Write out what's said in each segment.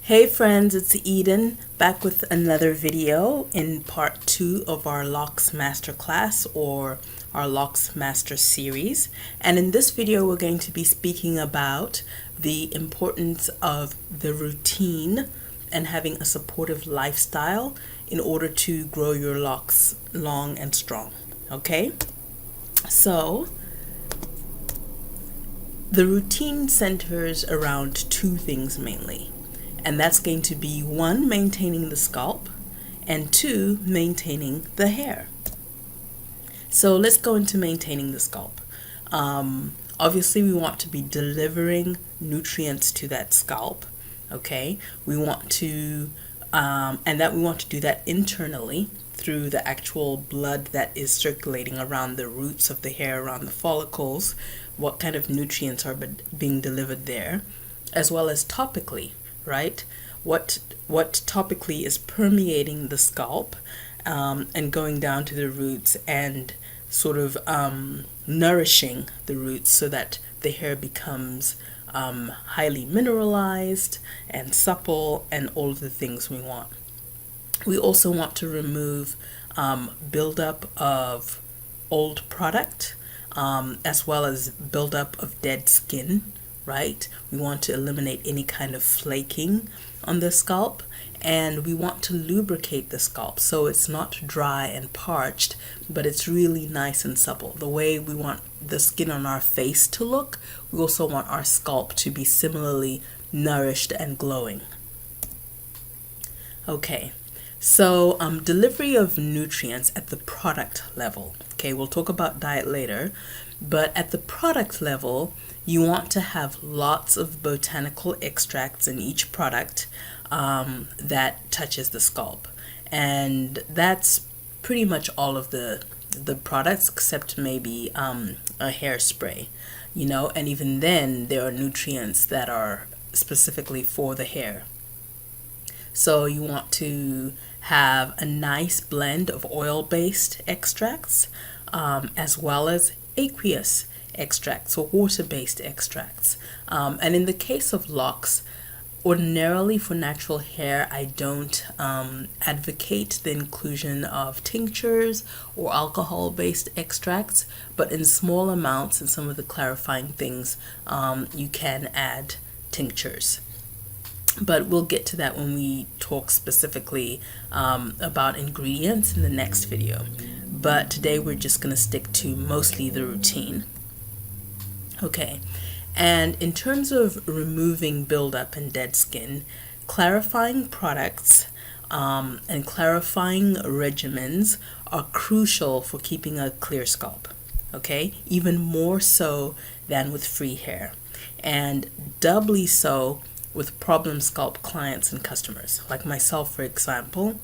Hey friends, it's Eden back with another video in part 2 of our Locs Masterclass or our Locs Master series. And in this video, we're going to be speaking about the importance of the routine and having a supportive lifestyle in order to grow your locks long and strong. Okay? So, the routine centers around two things mainly. And that's going to be one, maintaining the scalp, and two, maintaining the hair. So let's go into maintaining the scalp. Obviously, we want to be delivering nutrients to that scalp. Okay, we want to, we want to do that internally through the actual blood that is circulating around the roots of the hair, around the follicles. What kind of nutrients are being delivered there, as well as topically. Right? What topically is permeating the scalp and going down to the roots and sort of nourishing the roots so that the hair becomes highly mineralized and supple and all of the things we want. We also want to remove buildup of old product as well as buildup of dead skin. Right? We want to eliminate any kind of flaking on the scalp, and we want to lubricate the scalp so it's not dry and parched, but it's really nice and supple. The way we want the skin on our face to look, we also want our scalp to be similarly nourished and glowing. Okay, so delivery of nutrients at the product level. Okay, we'll talk about diet later, but at the product level, you want to have lots of botanical extracts in each product that touches the scalp. And that's pretty much all of the products except maybe a hairspray, and even then there are nutrients that are specifically for the hair. So you want to have a nice blend of oil-based extracts as well as aqueous extracts or water-based extracts. And in the case of locks, ordinarily for natural hair, I don't advocate the inclusion of tinctures or alcohol-based extracts, but in small amounts and some of the clarifying things, you can add tinctures. But we'll get to that when we talk specifically about ingredients in the next video. But today we're just going to stick to mostly the routine. Okay, and in terms of removing buildup and dead skin, clarifying products and clarifying regimens are crucial for keeping a clear scalp. Okay, even more so than with free hair, and doubly so with problem scalp clients and customers. Like myself, for example,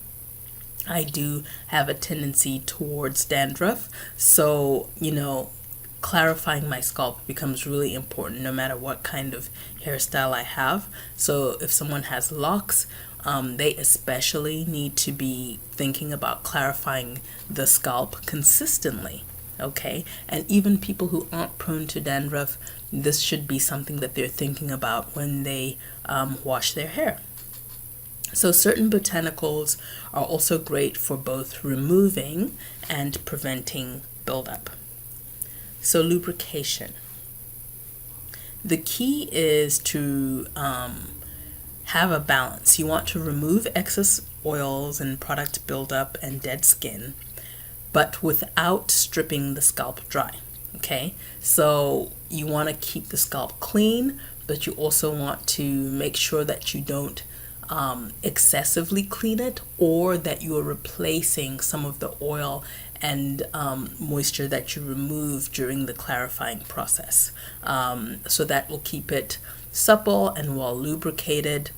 I do have a tendency towards dandruff, so clarifying my scalp becomes really important no matter what kind of hairstyle I have. So if someone has locks, they especially need to be thinking about clarifying the scalp consistently. Okay, and even people who aren't prone to dandruff, this should be something that they're thinking about when they wash their hair. So certain botanicals are also great for both removing and preventing buildup. So lubrication. The key is to have a balance. You want to remove excess oils and product buildup and dead skin, but without stripping the scalp dry. Okay, so you want to keep the scalp clean, but you also want to make sure that you don't excessively clean it, or that you are replacing some of the oil and moisture that you remove during the clarifying process. So that will keep it supple and well lubricated.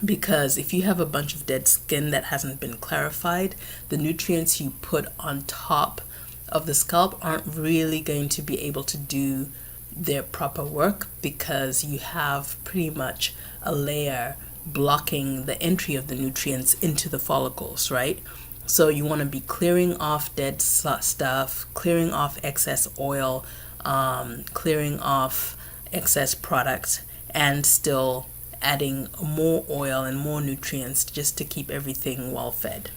Because if you have a bunch of dead skin that hasn't been clarified, the nutrients you put on top of the scalp aren't really going to be able to do their proper work, because you have pretty much a layer blocking the entry of the nutrients into the follicles, right? So you want to be clearing off dead stuff, clearing off excess oil, clearing off excess product, and still adding more oil and more nutrients just to keep everything well fed.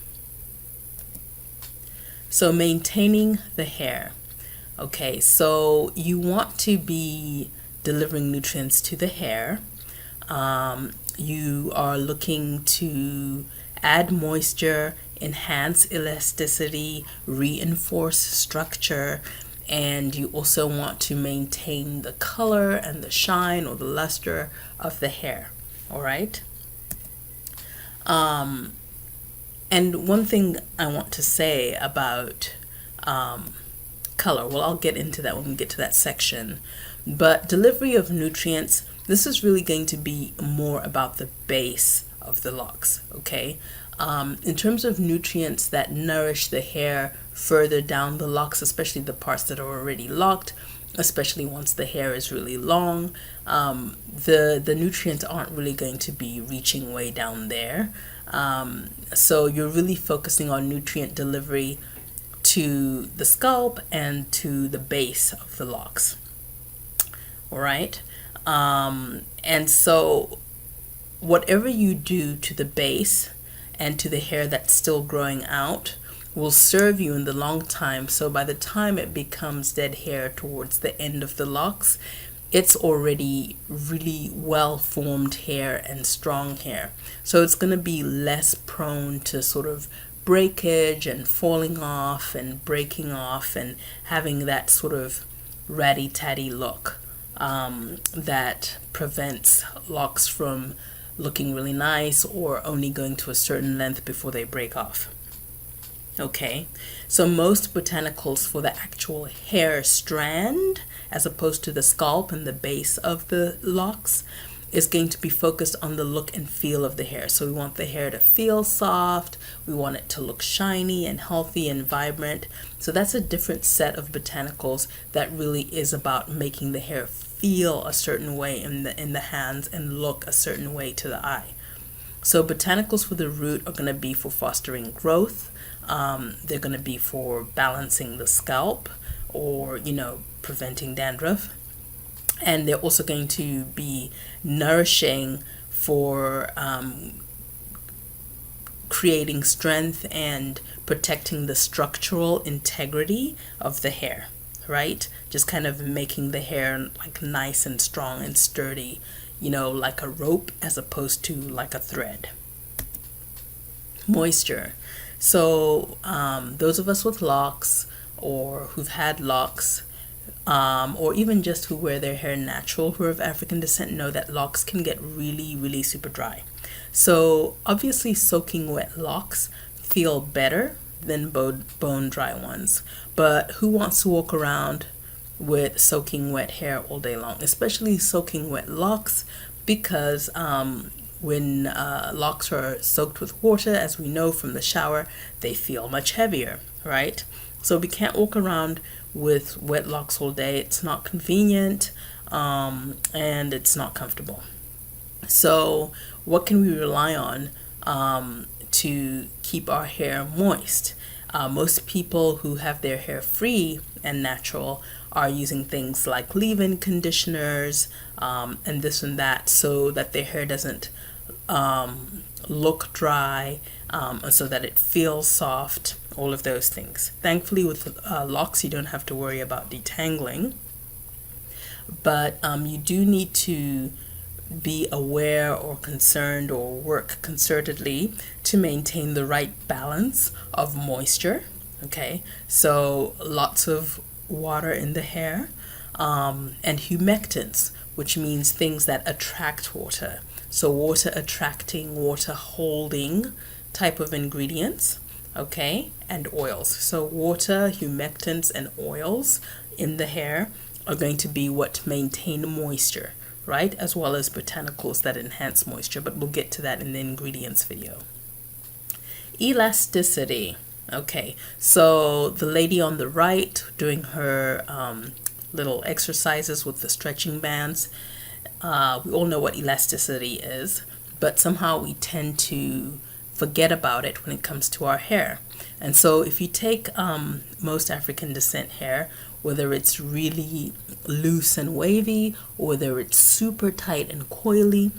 So maintaining the hair. Okay, so you want to be delivering nutrients to the hair. You are looking to add moisture, enhance elasticity, reinforce structure, and you also want to maintain the color and the shine or the luster of the hair. All right. And one thing I want to say about color, well, I'll get into that when we get to that section, but delivery of nutrients, this is really going to be more about the base of the locks, okay? In terms of nutrients that nourish the hair further down the locks, especially the parts that are already locked, especially once the hair is really long, the nutrients aren't really going to be reaching way down there. So you're really focusing on nutrient delivery to the scalp and to the base of the locks. All right. And so whatever you do to the base and to the hair that's still growing out will serve you in the long time. So by the time it becomes dead hair towards the end of the locks, it's already really well formed hair and strong hair. So it's going to be less prone to sort of breakage and falling off and breaking off and having that sort of ratty-tatty look that prevents locks from looking really nice or only going to a certain length before they break off. Okay, so most botanicals for the actual hair strand, as opposed to the scalp and the base of the locks, is going to be focused on the look and feel of the hair. So we want the hair to feel soft, we want it to look shiny and healthy and vibrant. So that's a different set of botanicals that really is about making the hair feel a certain way in the hands and look a certain way to the eye. So botanicals for the root are going to be for fostering growth. They're going to be for balancing the scalp or, preventing dandruff. And they're also going to be nourishing for creating strength and protecting the structural integrity of the hair, right? Just kind of making the hair like nice and strong and sturdy, like a rope as opposed to like a thread. Moisture. So those of us with locks or who've had locks, or even just who wear their hair natural, who are of African descent, know that locks can get really, really super dry. So obviously soaking wet locks feel better than bone dry ones. But who wants to walk around with soaking wet hair all day long, especially soaking wet locks? Because when locks are soaked with water, as we know from the shower, they feel much heavier, right? So we can't walk around with wet locks all day. It's not convenient, and it's not comfortable. So what can we rely on to keep our hair moist? Most people who have their hair free and natural are using things like leave-in conditioners and this and that, so that their hair doesn't look dry, so that it feels soft, all of those things. Thankfully with locks you don't have to worry about detangling, but you do need to be aware or concerned or work concertedly to maintain the right balance of moisture. Okay, so lots of water in the hair, and humectants, which means things that attract water. So water attracting, water holding type of ingredients, okay, and oils. So water, humectants, and oils in the hair are going to be what maintain moisture, right? As well as botanicals that enhance moisture, but we'll get to that in the ingredients video. Elasticity. Okay, so the lady on the right doing her little exercises with the stretching bands, we all know what elasticity is, but somehow we tend to forget about it when it comes to our hair. And so if you take most African descent hair, whether it's really loose and wavy or whether it's super tight and coily,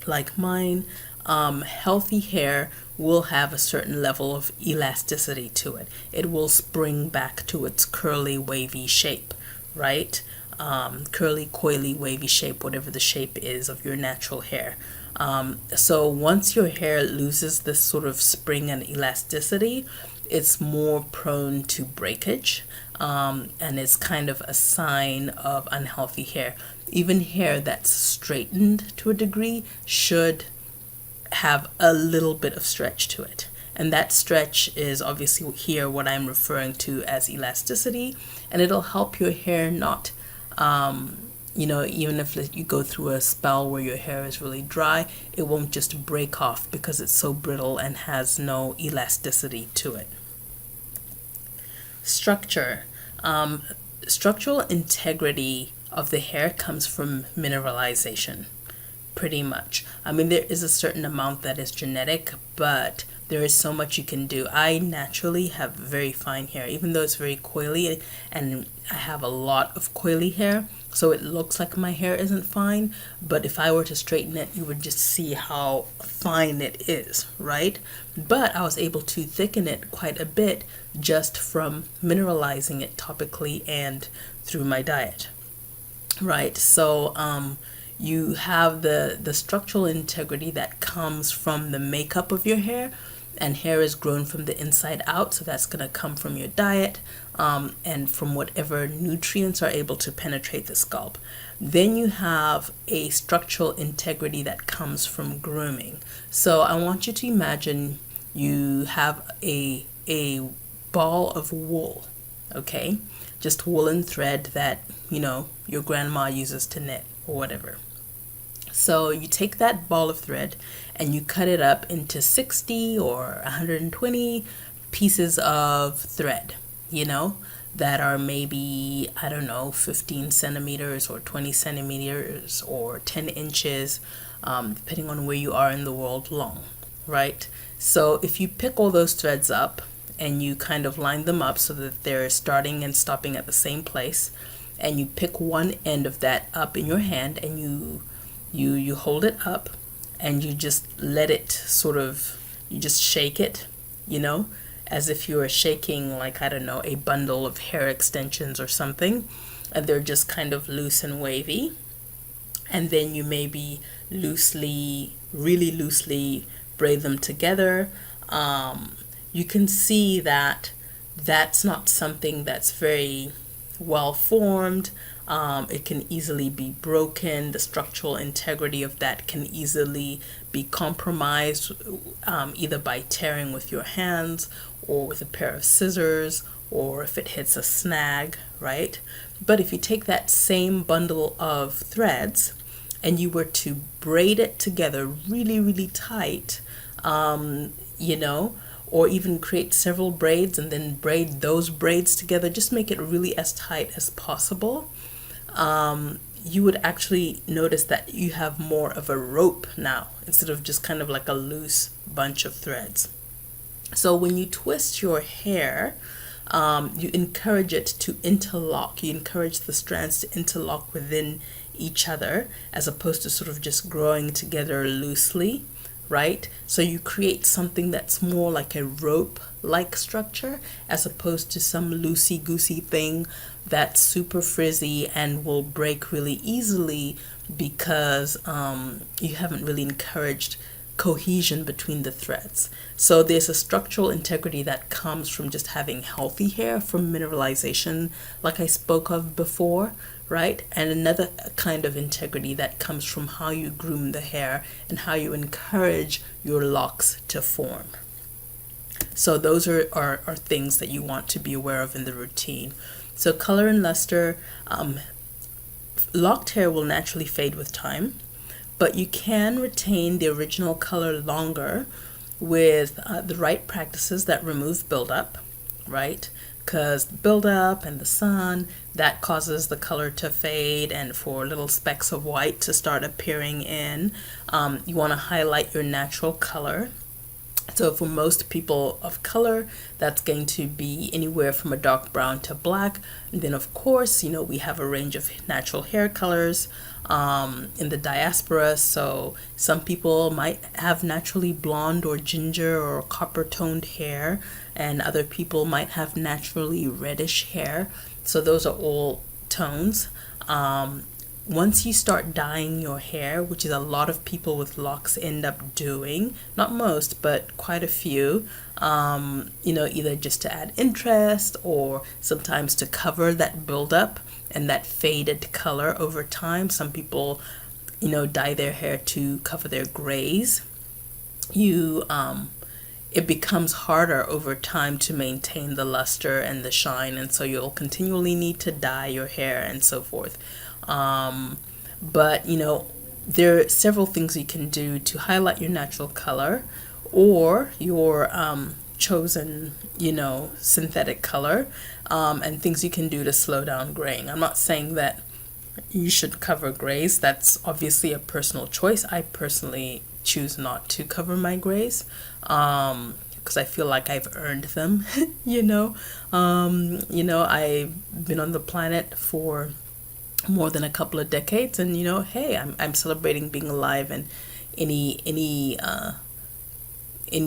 like mine, healthy hair will have a certain level of elasticity to it. It will spring back to its curly, wavy shape, right? Curly, coily, wavy shape, whatever the shape is of your natural hair. So once your hair loses this sort of spring and elasticity, it's more prone to breakage, and it's kind of a sign of unhealthy hair. Even hair that's straightened to a degree should have a little bit of stretch to it. And that stretch is obviously here what I'm referring to as elasticity, and it'll help your hair not, even if you go through a spell where your hair is really dry, it won't just break off because it's so brittle and has no elasticity to it. Structure. Structural integrity of the hair comes from mineralization, pretty much. I mean, there is a certain amount that is genetic, but there is so much you can do. I naturally have very fine hair, even though it's very coily, and I have a lot of coily hair, so it looks like my hair isn't fine, but if I were to straighten it, you would just see how fine it is, right? But I was able to thicken it quite a bit just from mineralizing it topically and through my diet, right? So you have the structural integrity that comes from the makeup of your hair, and hair is grown from the inside out, so that's going to come from your diet, and from whatever nutrients are able to penetrate the scalp. Then you have a structural integrity that comes from grooming. So I want you to imagine you have a ball of wool, okay? Just woolen thread that, your grandma uses to knit or whatever. So you take that ball of thread and you cut it up into 60 or 120 pieces of thread, that are maybe, 15 centimeters or 20 centimeters or 10 inches, depending on where you are in the world long, right? So if you pick all those threads up and you kind of line them up so that they're starting and stopping at the same place, and you pick one end of that up in your hand and you hold it up and you just let it you just shake it, as if you were shaking a bundle of hair extensions or something, and they're just kind of loose and wavy. And then you maybe really loosely braid them together. You can see that that's not something that's very well formed. It can easily be broken. The structural integrity of that can easily be compromised, either by tearing with your hands or with a pair of scissors, or if it hits a snag, right? But if you take that same bundle of threads and you were to braid it together really, really tight, or even create several braids and then braid those braids together, just make it really as tight as possible, you would actually notice that you have more of a rope now instead of just kind of like a loose bunch of threads. So when you twist your hair, you encourage it to interlock. You encourage the strands to interlock within each other as opposed to sort of just growing together loosely, right? So you create something that's more like a rope-like structure as opposed to some loosey-goosey thing that's super frizzy and will break really easily because you haven't really encouraged cohesion between the threads. So there's a structural integrity that comes from just having healthy hair, from mineralization like I spoke of before, right? And another kind of integrity that comes from how you groom the hair and how you encourage your locks to form. So those are things that you want to be aware of in the routine. So color and luster, locked hair will naturally fade with time, but you can retain the original color longer with the right practices that remove buildup, right? Because buildup and the sun, that causes the color to fade and for little specks of white to start appearing in. You want to highlight your natural color. So for most people of color, that's going to be anywhere from a dark brown to black. And then of course, we have a range of natural hair colors in the diaspora. So some people might have naturally blonde or ginger or copper toned hair, and other people might have naturally reddish hair. So those are all tones. Once you start dyeing your hair, which is a lot of people with locks end up doing, not most, but quite a few, either just to add interest or sometimes to cover that buildup and that faded color over time. Some people, dye their hair to cover their grays. It becomes harder over time to maintain the luster and the shine, and so you'll continually need to dye your hair and so forth. But there are several things you can do to highlight your natural color or your chosen synthetic color, and things you can do to slow down graying. I'm not saying that you should cover grays. That's obviously a personal choice. I personally choose not to cover my grays because I feel like I've earned them. I've been on the planet for more than a couple of decades, and hey, I'm celebrating being alive, and any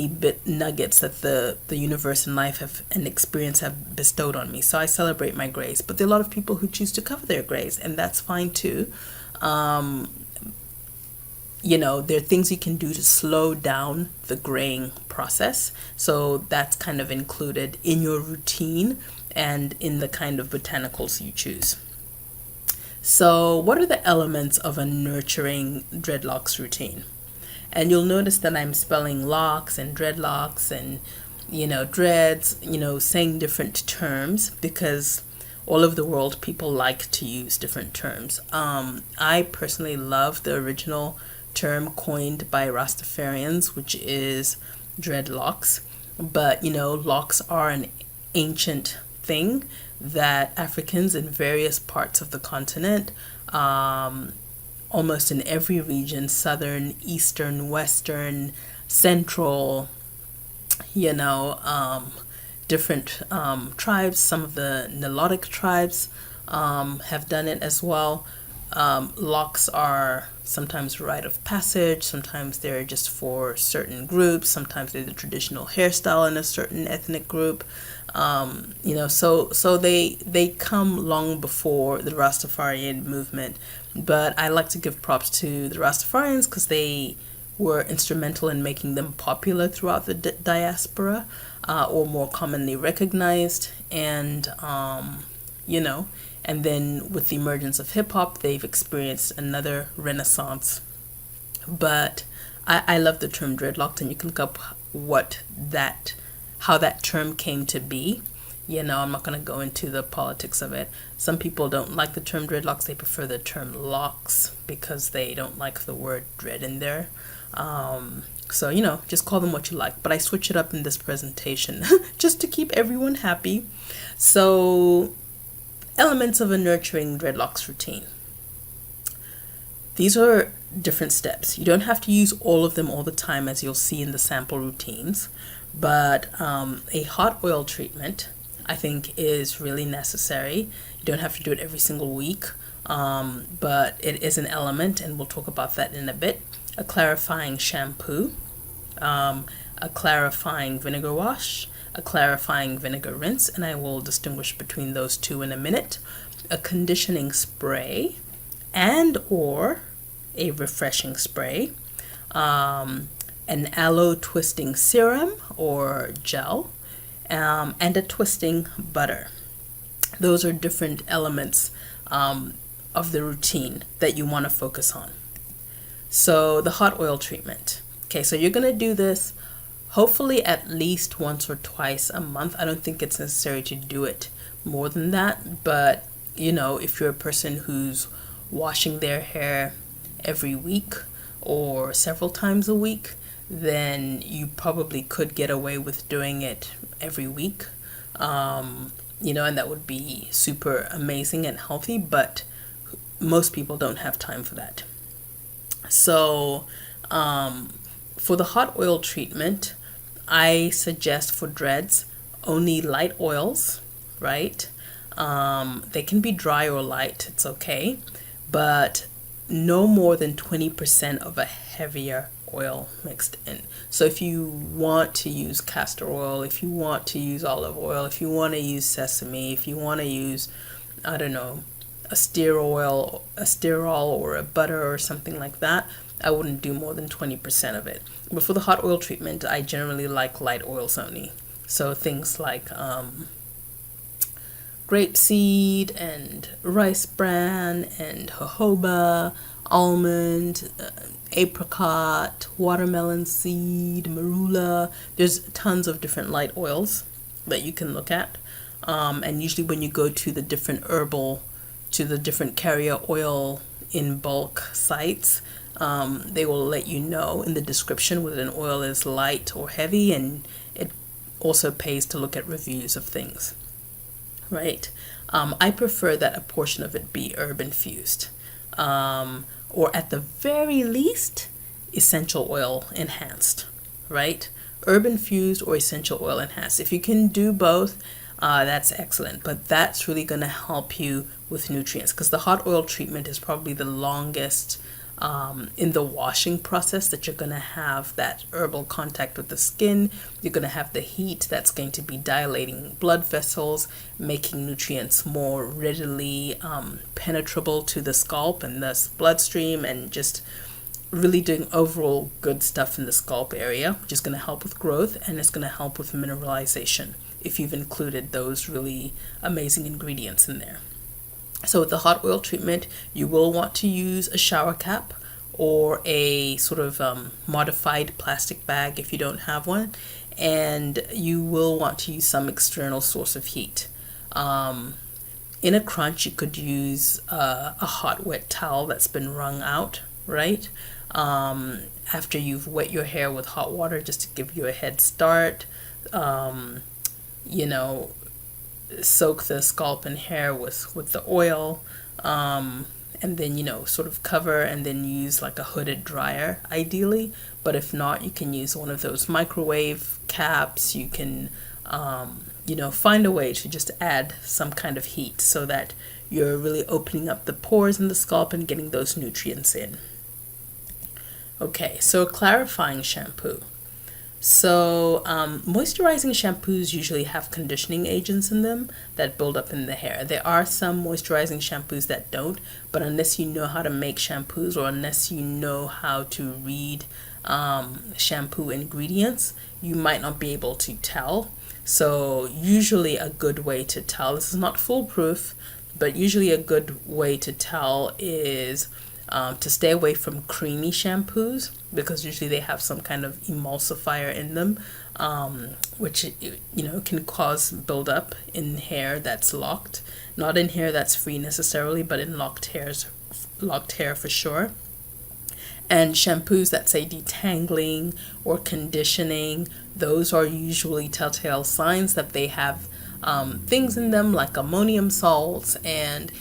bit nuggets that the universe and life have and experience have bestowed on me. So I celebrate my grays, but there are a lot of people who choose to cover their grays, and that's fine too. There are things you can do to slow down the graying process. So that's kind of included in your routine and in the kind of botanicals you choose. So what are the elements of a nurturing dreadlocks routine? And you'll notice that I'm spelling locks and dreadlocks and, dreads, saying different terms because all over the world people like to use different terms. I personally love the original term coined by Rastafarians, which is dreadlocks. But, locks are an ancient thing that Africans in various parts of the continent, almost in every region, southern, eastern, western, central, different tribes, some of the Nilotic tribes have done it as well. Locks are sometimes rite of passage, sometimes they're just for certain groups, sometimes they're the traditional hairstyle in a certain ethnic group. So they come long before the Rastafarian movement, but I like to give props to the Rastafarians because they were instrumental in making them popular throughout the diaspora, or more commonly recognized, and and then with the emergence of hip-hop, they've experienced another renaissance. But I love the term dreadlocked, and you can look up how that term came to be. I'm not going to go into the politics of it. Some people don't like the term dreadlocks. They prefer the term locks because they don't like the word dread in there. So, just call them what you like. But I switch it up in this presentation just to keep everyone happy. So, elements of a nurturing dreadlocks routine. These are different steps. You don't have to use all of them all the time, as you'll see in the sample routines. But a hot oil treatment, I think, is really necessary. You don't have to do it every single week, but it is an element, and we'll talk about that in a bit. A clarifying shampoo, a clarifying vinegar wash, a clarifying vinegar rinse, and I will distinguish between those two in a minute. A conditioning spray and or a refreshing spray. An aloe twisting serum or gel, and a twisting butter. Those are different elements of the routine that you want to focus on. So the hot oil treatment. Okay, so you're going to do this hopefully at least once or twice a month. I don't think it's necessary to do it more than that, but if you're a person who's washing their hair every week or several times a week, then you probably could get away with doing it every week, and that would be super amazing and healthy, but most people don't have time for that. So for the hot oil treatment, I suggest for dreads only light oils, right? They can be dry or light, it's okay, but no more than 20% of a heavier oil mixed in. So if you want to use castor oil, if you want to use olive oil, if you want to use sesame, if you want to use, I don't know, a sterol or a butter or something like that, I wouldn't do more than 20% of it. But for the hot oil treatment, I generally like light oils only. So things like grapeseed and rice bran and jojoba, almond, apricot, watermelon seed, marula. There's tons of different light oils that you can look at. And usually when you go to the different carrier oil in bulk sites, they will let you know in the description whether an oil is light or heavy, and it also pays to look at reviews of things, right? I prefer that a portion of it be herb infused, or at the very least, essential oil enhanced, right? Herb infused or essential oil enhanced. If you can do both, that's excellent, but that's really going to help you with nutrients, because the hot oil treatment is probably the longest in the washing process that you're going to have that herbal contact with the skin. You're going to have the heat that's going to be dilating blood vessels, making nutrients more readily penetrable to the scalp and thus bloodstream, and just really doing overall good stuff in the scalp area, which is going to help with growth, and it's going to help with mineralization if you've included those really amazing ingredients in there. So with the hot oil treatment, you will want to use a shower cap or a sort of modified plastic bag if you don't have one, and you will want to use some external source of heat. In a crunch, you could use a hot wet towel that's been wrung out, right? After you've wet your hair with hot water, just to give you a head start. Soak the scalp and hair with the oil, and then sort of cover, and then use like a hooded dryer ideally. But if not, you can use one of those microwave caps. You can find a way to just add some kind of heat so that you're really opening up the pores in the scalp and getting those nutrients in. Okay, so clarifying shampoo. So moisturizing shampoos usually have conditioning agents in them that build up in the hair. There are some moisturizing shampoos that don't, but unless you know how to make shampoos, or unless you know how to read shampoo ingredients, you might not be able to tell. So usually a good way to tell, this is not foolproof, but usually a good way to tell is to stay away from creamy shampoos, because usually they have some kind of emulsifier in them, which can cause buildup in hair that's locked. Not in hair that's free necessarily, but in locked hair for sure. And shampoos that say detangling or conditioning, those are usually telltale signs that they have things in them like ammonium salts and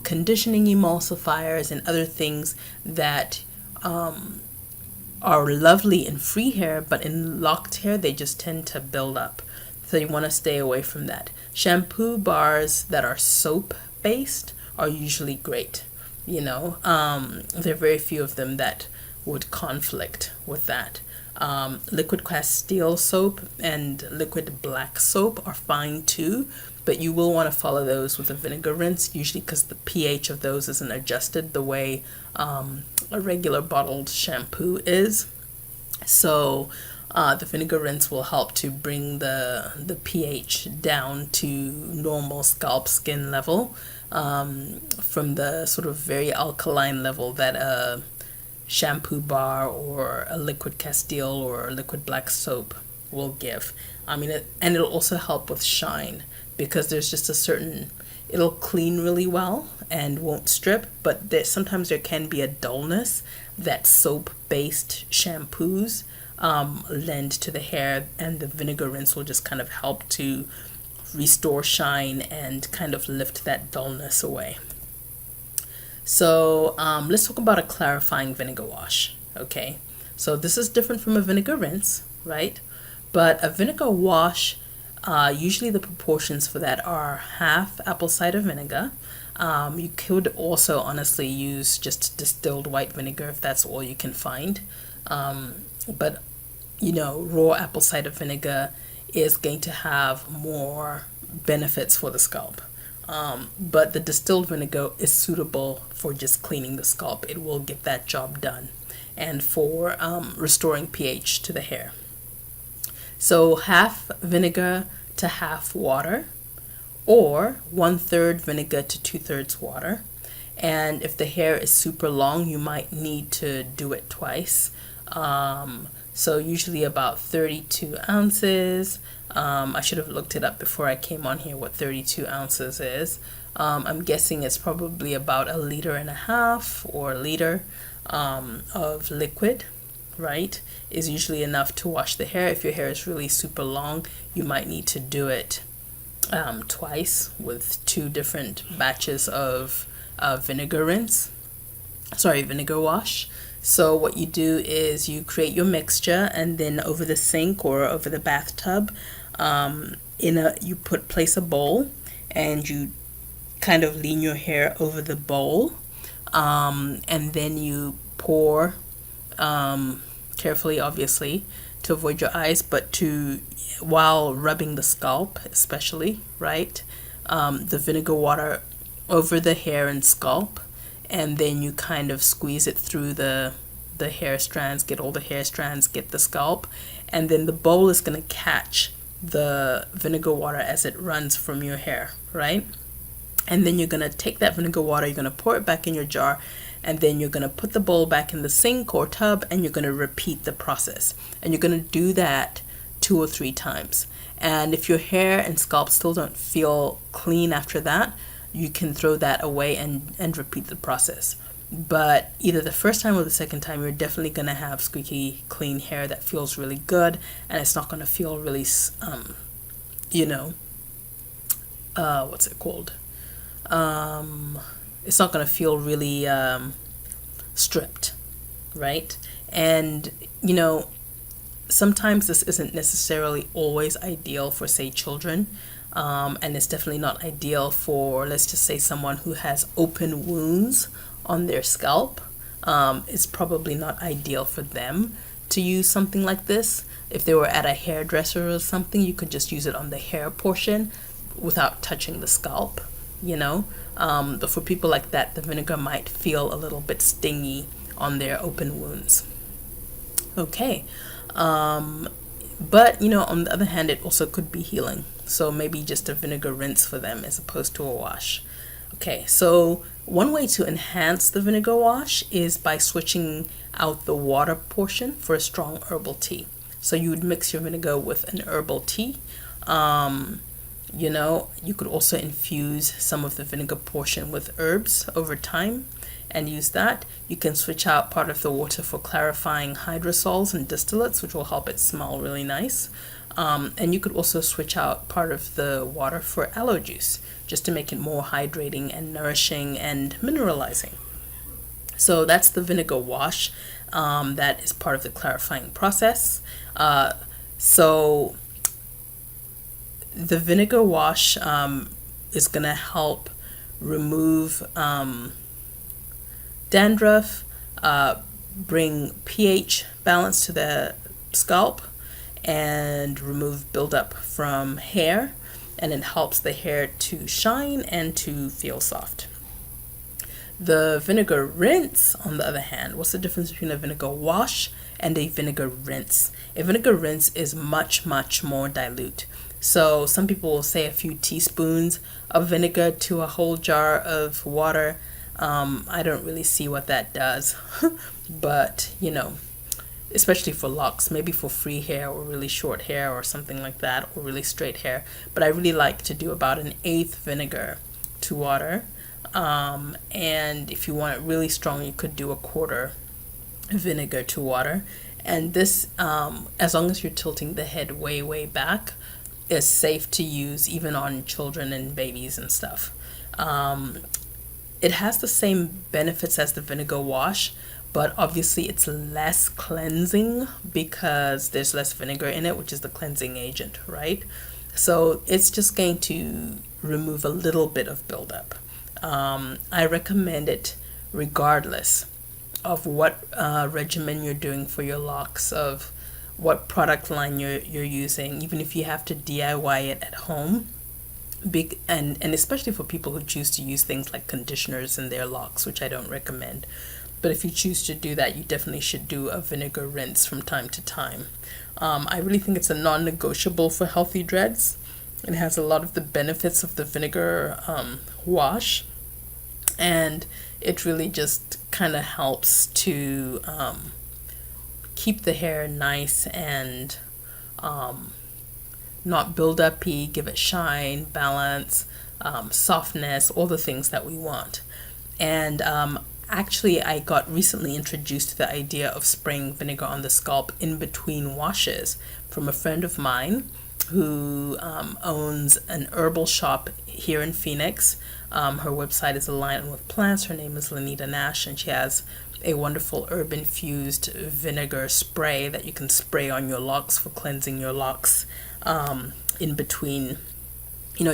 conditioning emulsifiers and other things that are lovely in free hair, but in locked hair they just tend to build up. So you want to stay away from that. Shampoo bars that are soap based are usually great. There are very few of them that would conflict with that. Liquid Castile soap and liquid black soap are fine too, but you will want to follow those with a vinegar rinse, usually because the pH of those isn't adjusted the way a regular bottled shampoo is. So the vinegar rinse will help to bring the pH down to normal scalp skin level, from the sort of very alkaline level that a shampoo bar or a liquid Castile or a liquid black soap will give. And it'll also help with shine, because there's just it'll clean really well and won't strip, but sometimes there can be a dullness that soap-based shampoos lend to the hair, and the vinegar rinse will just kind of help to restore shine and kind of lift that dullness away. So let's talk about a clarifying vinegar wash. Okay, so this is different from a vinegar rinse, right? But a vinegar wash, usually the proportions for that are half apple cider vinegar. You could also honestly use just distilled white vinegar if that's all you can find. But raw apple cider vinegar is going to have more benefits for the scalp. But the distilled vinegar is suitable for just cleaning the scalp. It will get that job done. And for restoring pH to the hair. So half vinegar to half water, or 1/3 vinegar to 2/3 water. And if the hair is super long, you might need to do it twice. So usually about 32 ounces. I should have looked it up before I came on here what 32 ounces is. I'm guessing it's probably about 1.5 liters or a liter of liquid, right? Is usually enough to wash the hair. If your hair is really super long, you might need to do it twice with 2 different batches of vinegar wash. So what you do is you create your mixture, and then over the sink or over the bathtub, you place a bowl, and you kind of lean your hair over the bowl, and then you pour carefully, obviously, to avoid your eyes, but while rubbing the scalp, especially, right? The vinegar water over the hair and scalp, and then you kind of squeeze it through the hair strands, get all the hair strands, get the scalp, and then the bowl is going to catch the vinegar water as it runs from your hair, right? And then you're going to take that vinegar water, you're going to pour it back in your jar, and then you're going to put the bowl back in the sink or tub, and you're going to repeat the process. And you're going to do that 2 or 3 times. And if your hair and scalp still don't feel clean after that, you can throw that away and repeat the process. But either the first time or the second time, you're definitely going to have squeaky clean hair that feels really good, and it's not going to feel really, what's it called? It's not going to feel really stripped, right? And, sometimes this isn't necessarily always ideal for, say, children. And it's definitely not ideal for, let's just say, someone who has open wounds on their scalp. It's probably not ideal for them to use something like this. If they were at a hairdresser or something, you could just use it on the hair portion without touching the scalp, But for people like that, the vinegar might feel a little bit stingy on their open wounds. Okay. But, on the other hand, it also could be healing. So maybe just a vinegar rinse for them as opposed to a wash. Okay, so one way to enhance the vinegar wash is by switching out the water portion for a strong herbal tea. So you would mix your vinegar with an herbal tea. You could also infuse some of the vinegar portion with herbs over time and use that. You can switch out part of the water for clarifying hydrosols and distillates, which will help it smell really nice. And you could also switch out part of the water for aloe juice, just to make it more hydrating and nourishing and mineralizing. So that's the vinegar wash. That is part of the clarifying process. So the vinegar wash is going to help remove dandruff, bring pH balance to the scalp, and remove buildup from hair, and it helps the hair to shine and to feel soft. The vinegar rinse, on the other hand, what's the difference between a vinegar wash and a vinegar rinse? A vinegar rinse is much, much more dilute. So some people will say a few teaspoons of vinegar to a whole jar of water. I don't really see what that does, but especially for locks, maybe for free hair or really short hair or something like that, or really straight hair. But I really like to do about 1/8 vinegar to water. And if you want it really strong, you could do 1/4 vinegar to water. And this, as long as you're tilting the head way, way back, is safe to use even on children and babies and stuff. It has the same benefits as the vinegar wash, but obviously it's less cleansing because there's less vinegar in it, which is the cleansing agent, right? So it's just going to remove a little bit of buildup. I recommend it regardless of what regimen you're doing for your locks, of what product line you're using, even if you have to DIY it at home. And especially for people who choose to use things like conditioners in their locks, which I don't recommend. But if you choose to do that, you definitely should do a vinegar rinse from time to time. I really think it's a non-negotiable for healthy dreads. It has a lot of the benefits of the vinegar wash, and it really just kind of helps to keep the hair nice and not build-uppy, give it shine, balance, softness, all the things that we want. And actually, I got recently introduced to the idea of spraying vinegar on the scalp in between washes from a friend of mine who owns an herbal shop here in Phoenix. Her website is Aligned with Plants. Her name is Lanita Nash, and she has a wonderful herb-infused vinegar spray that you can spray on your locks for cleansing your locks in between,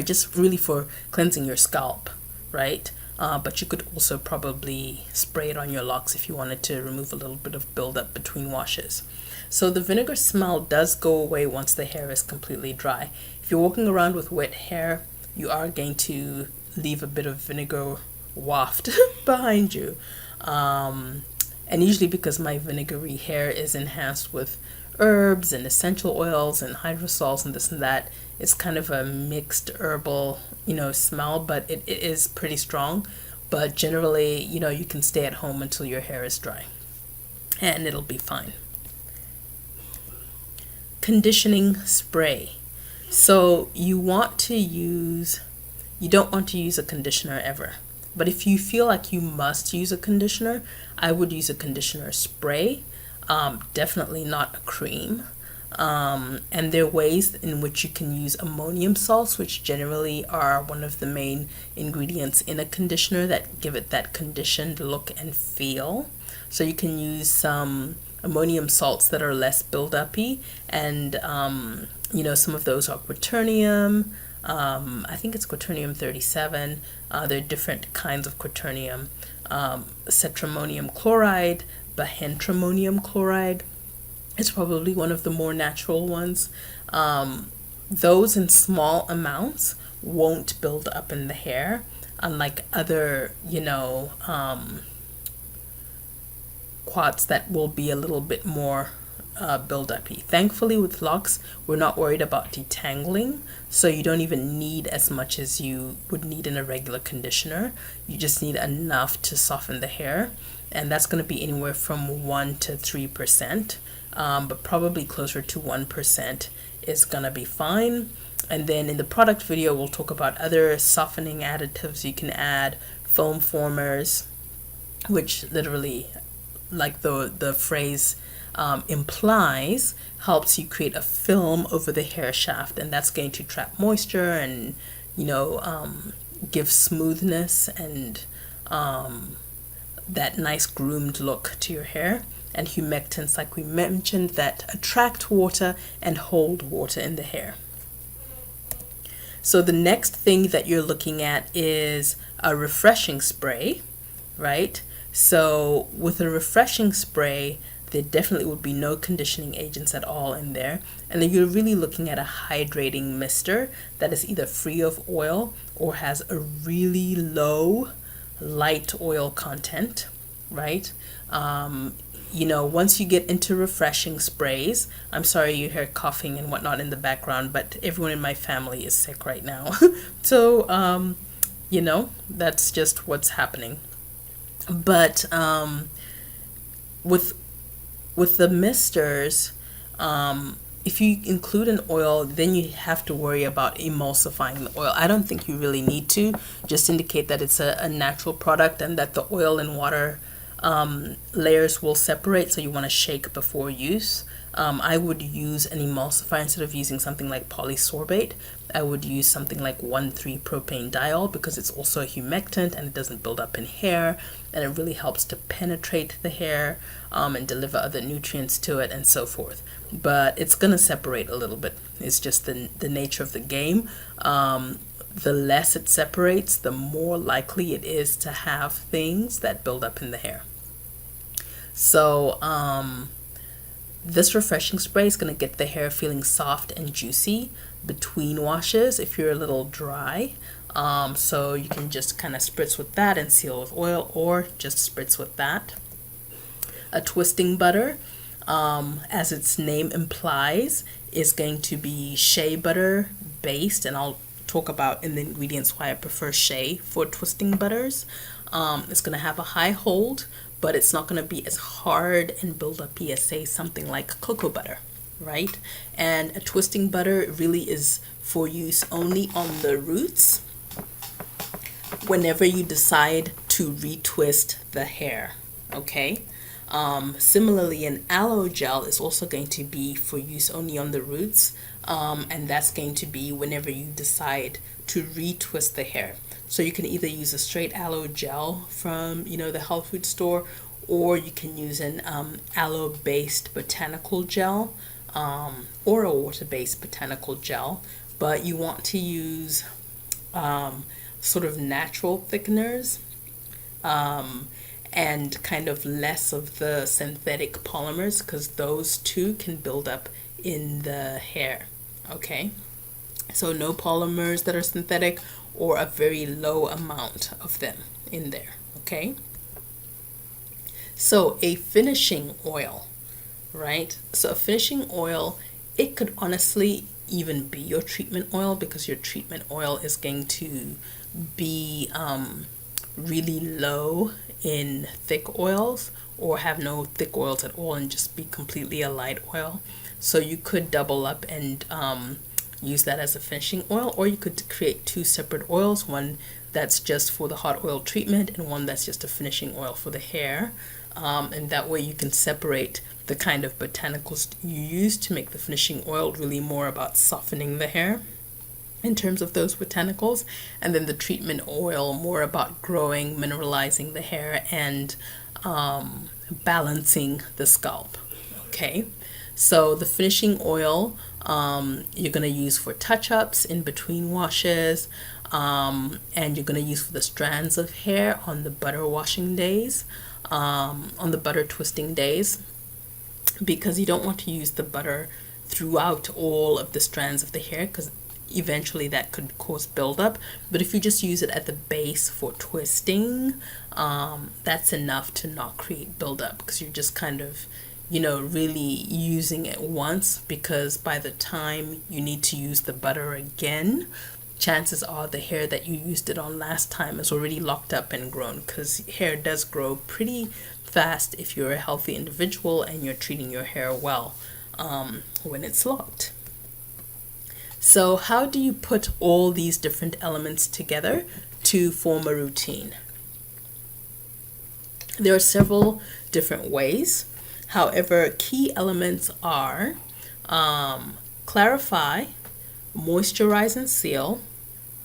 just really for cleansing your scalp, right? But you could also probably spray it on your locks if you wanted to remove a little bit of buildup between washes. So the vinegar smell does go away once the hair is completely dry. If you're walking around with wet hair, you are going to leave a bit of vinegar waft behind you. And usually because my vinegary hair is enhanced with herbs and essential oils and hydrosols and this and that, it's kind of a mixed herbal, smell, but it is pretty strong. But generally, you can stay at home until your hair is dry and it'll be fine. Conditioning spray. So you don't want to use a conditioner ever. But if you feel like you must use a conditioner, I would use a conditioner spray, definitely not a cream. And there are ways in which you can use ammonium salts, which generally are one of the main ingredients in a conditioner that give it that conditioned look and feel. So you can use some ammonium salts that are less build-uppy, and some of those are quaternium. I think it's quaternium 37. There are different kinds of quaternium. Cetrimonium chloride, bihentramonium chloride. It's probably one of the more natural ones. Those in small amounts won't build up in the hair, unlike other, quats that will be a little bit more build-uppy. Thankfully, with Locs, we're not worried about detangling, so you don't even need as much as you would need in a regular conditioner. You just need enough to soften the hair, and that's going to be anywhere from 1 to 3%, but probably closer to 1% is going to be fine. And then in the product video, we'll talk about other softening additives you can add, foam formers, which literally, like the phrase implies, helps you create a film over the hair shaft, and that's going to trap moisture and give smoothness and that nice groomed look to your hair. And humectants, like we mentioned, that attract water and hold water in the hair. So the next thing that you're looking at is a refreshing spray, right? So with a refreshing spray, there definitely would be no conditioning agents at all in there. And then you're really looking at a hydrating mister that is either free of oil or has a really low light oil content, right? Once you get into refreshing sprays, I'm sorry you hear coughing and whatnot in the background, but everyone in my family is sick right now. So, that's just what's happening. But with the misters, if you include an oil, then you have to worry about emulsifying the oil. I don't think you really need to. Just indicate that it's a natural product and that the oil and water layers will separate, so you want to shake before use. I would use an emulsifier instead of using something like polysorbate. I would use something like 1,3-propane diol because it's also a humectant and it doesn't build up in hair, and it really helps to penetrate the hair and deliver other nutrients to it and so forth. But it's going to separate a little bit. It's just the nature of the game. The less it separates, the more likely it is to have things that build up in the hair. So this refreshing spray is going to get the hair feeling soft and juicy between washes if you're a little dry. So you can just kind of spritz with that and seal with oil, or just spritz with that. A twisting butter, as its name implies, is going to be shea butter based, and I'll talk about in the ingredients why I prefer shea for twisting butters. It's going to have a high hold, but it's not going to be as hard and build up as, say, something like cocoa butter, right? And a twisting butter really is for use only on the roots whenever you decide to retwist the hair, okay? Similarly, an aloe gel is also going to be for use only on the roots, and that's going to be whenever you decide to retwist the hair. So you can either use a straight aloe gel from, the health food store, or you can use an aloe-based botanical gel, or a water-based botanical gel. But you want to use sort of natural thickeners, and kind of less of the synthetic polymers, because those too can build up in the hair, okay? So no polymers that are synthetic, or a very low amount of them in there, okay? So a finishing oil, right? So a finishing oil, it could honestly even be your treatment oil, because your treatment oil is going to be really low in thick oils, or have no thick oils at all and just be completely a light oil. So you could double up and use that as a finishing oil, or you could create two separate oils, one that's just for the hot oil treatment and one that's just a finishing oil for the hair. And that way you can separate the kind of botanicals you use to make the finishing oil really more about softening the hair in terms of those botanicals, and then the treatment oil more about growing, mineralizing the hair, and balancing the scalp, okay? So the finishing oil you're going to use for touch-ups in between washes, and you're going to use for the strands of hair on the butter washing days, on the butter twisting days, because you don't want to use the butter throughout all of the strands of the hair, because eventually that could cause buildup. But if you just use it at the base for twisting, that's enough to not create buildup, because you're just kind of really using it once, because by the time you need to use the butter again, chances are the hair that you used it on last time is already locked up and grown, because hair does grow pretty fast if you're a healthy individual and you're treating your hair well when it's locked. So how do you put all these different elements together to form a routine? There are several different ways. However, key elements are clarify, moisturize and seal,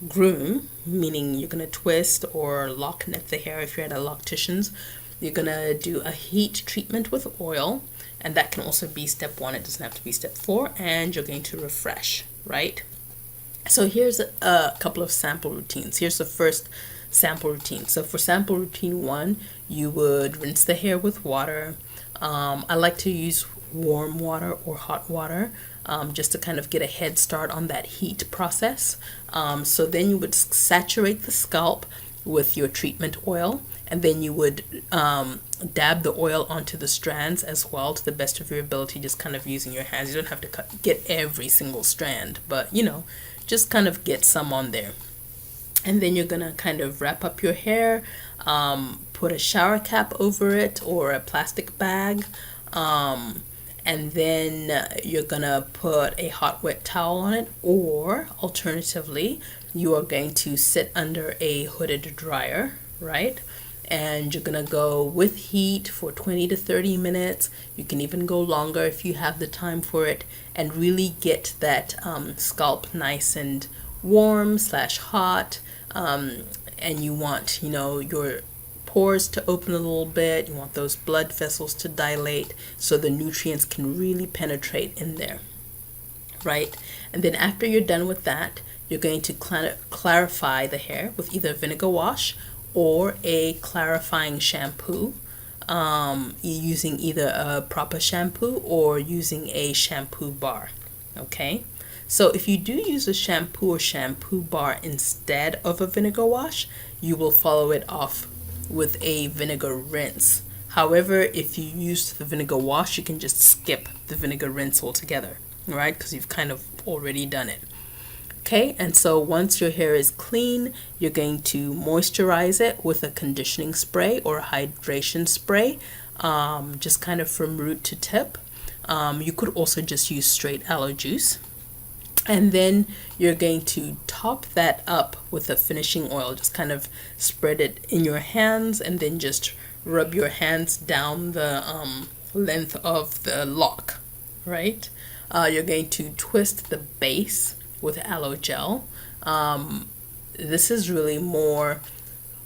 groom, meaning you're going to twist or lock knit the hair if you're at a loctician's. You're going to do a heat treatment with oil, and that can also be step 1. It doesn't have to be step 4. And you're going to refresh, right? So here's a couple of sample routines. Here's the first sample routine. So for sample routine 1, you would rinse the hair with water. I like to use warm water or hot water, just to kind of get a head start on that heat process. So then you would saturate the scalp with your treatment oil, and then you would dab the oil onto the strands as well to the best of your ability, just kind of using your hands. You don't have to get every single strand, but just kind of get some on there. And then you're gonna kind of wrap up your hair, put a shower cap over it or a plastic bag, and then you're gonna put a hot wet towel on it, or alternatively you are going to sit under a hooded dryer, right? and you're gonna go with heat for 20 to 30 minutes. You can even go longer if you have the time for it, and really get that scalp nice and warm slash hot. And you want, you know, your pores to open a little bit. You want those blood vessels to dilate so the nutrients can really penetrate in there, right? And then after you're done with that, you're going to clarify the hair with either vinegar wash or a clarifying shampoo, using either a proper shampoo or using a shampoo bar. Okay, so if you do use a shampoo or shampoo bar instead of a vinegar wash, you will follow it off with a vinegar rinse. However, if you use the vinegar wash, you can just skip the vinegar rinse altogether, right? Because you've kind of already done it. Okay, and so once your hair is clean, you're going to moisturize it with a conditioning spray or a hydration spray, just kind of from root to tip. You could also just use straight aloe juice. And then you're going to top that up with a finishing oil. Just kind of spread it in your hands and then just rub your hands down the length of the lock, right? You're going to twist the base with aloe gel. This is really more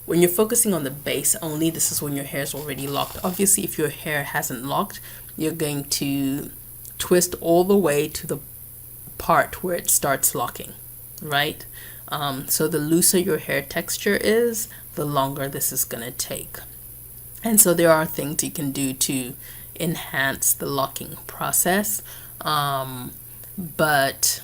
when you're focusing on the base only. This is when your hair is already locked. Obviously, if your hair hasn't locked, you're going to twist all the way to the part where it starts locking, right? So the looser your hair texture is, the longer this is gonna take. And so there are things you can do to enhance the locking process, but